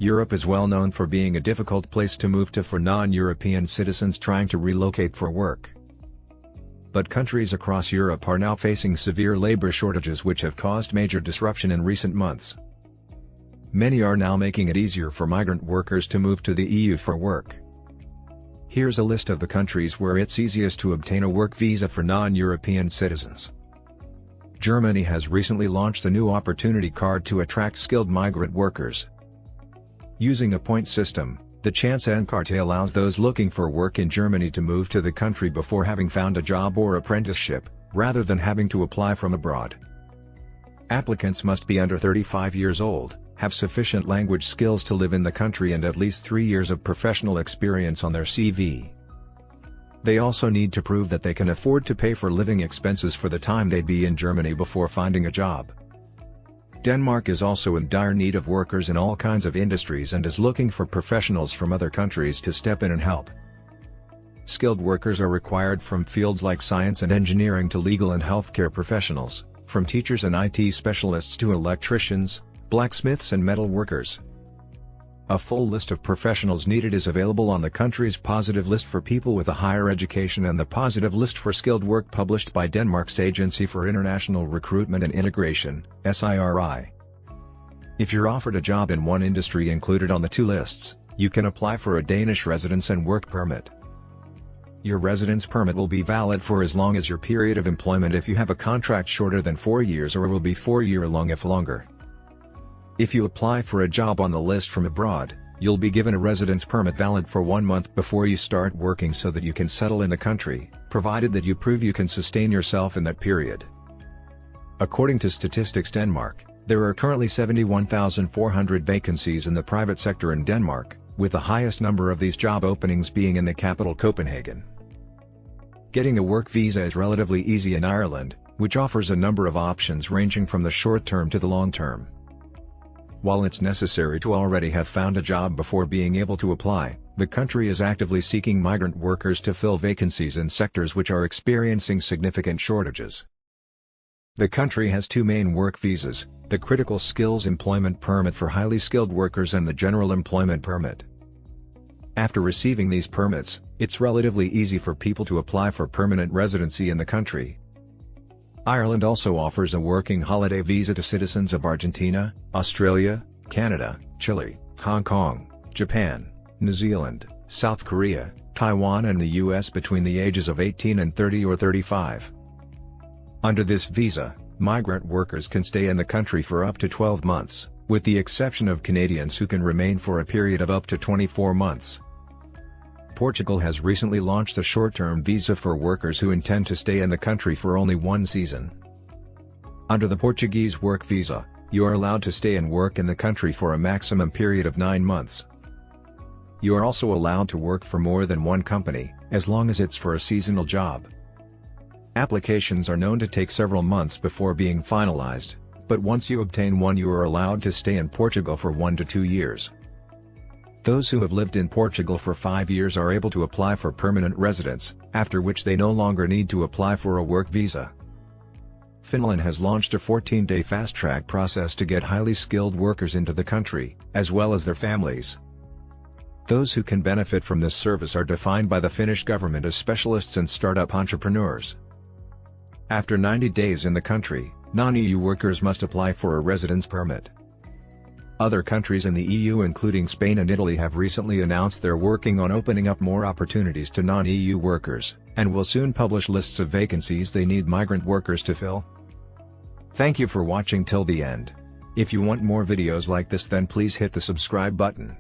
Europe is well known for being a difficult place to move to for non-European citizens trying to relocate for work. But countries across Europe are now facing severe labor shortages which have caused major disruption in recent months. Many are now making it easier for migrant workers to move to the EU for work. Here's a list of the countries where it's easiest to obtain a work visa for non-European citizens. Germany has recently launched a new opportunity card to attract skilled migrant workers. Using a point system, the Chance-Karte allows those looking for work in Germany to move to the country before having found a job or apprenticeship, rather than having to apply from abroad. Applicants must be under 35 years old, have sufficient language skills to live in the country and at least 3 years of professional experience on their CV. They also need to prove that they can afford to pay for living expenses for the time they be in Germany before finding a job. Denmark is also in dire need of workers in all kinds of industries and is looking for professionals from other countries to step in and help. Skilled workers are required from fields like science and engineering to legal and healthcare professionals, from teachers and IT specialists to electricians, blacksmiths and metal workers. A full list of professionals needed is available on the country's positive list for people with a higher education and the positive list for skilled work published by Denmark's Agency for International Recruitment and Integration, SIRI. If you're offered a job in one industry included on the two lists, you can apply for a Danish residence and work permit. Your residence permit will be valid for as long as your period of employment if you have a contract shorter than 4 years, or will be 4-year long if longer. If you apply for a job on the list from abroad, you'll be given a residence permit valid for 1 month before you start working so that you can settle in the country, provided that you prove you can sustain yourself in that period. According to Statistics Denmark, there are currently 71,400 vacancies in the private sector in Denmark, with the highest number of these job openings being in the capital Copenhagen. Getting a work visa is relatively easy in Ireland, which offers a number of options ranging from the short term to the long term. While it's necessary to already have found a job before being able to apply, the country is actively seeking migrant workers to fill vacancies in sectors which are experiencing significant shortages. The country has two main work visas, the Critical Skills Employment Permit for highly skilled workers and the General Employment Permit. After receiving these permits, it's relatively easy for people to apply for permanent residency in the country. Ireland also offers a working holiday visa to citizens of Argentina, Australia, Canada, Chile, Hong Kong, Japan, New Zealand, South Korea, Taiwan and the US between the ages of 18 and 30 or 35. Under this visa, migrant workers can stay in the country for up to 12 months, with the exception of Canadians who can remain for a period of up to 24 months. Portugal has recently launched a short-term visa for workers who intend to stay in the country for only 1 season. Under the Portuguese work visa, you are allowed to stay and work in the country for a maximum period of 9 months. You are also allowed to work for more than one company, as long as it's for a seasonal job. Applications are known to take several months before being finalized, but once you obtain one you are allowed to stay in Portugal for 1 to 2 years. Those who have lived in Portugal for 5 years are able to apply for permanent residence, after which they no longer need to apply for a work visa. Finland has launched a 14-day fast-track process to get highly skilled workers into the country, as well as their families. Those who can benefit from this service are defined by the Finnish government as specialists and startup entrepreneurs. After 90 days in the country, non-EU workers must apply for a residence permit. Other countries in the EU including Spain and Italy have recently announced they're working on opening up more opportunities to non-EU workers, and will soon publish lists of vacancies they need migrant workers to fill. Thank you for watching till the end. If you want more videos like this then please hit the subscribe button.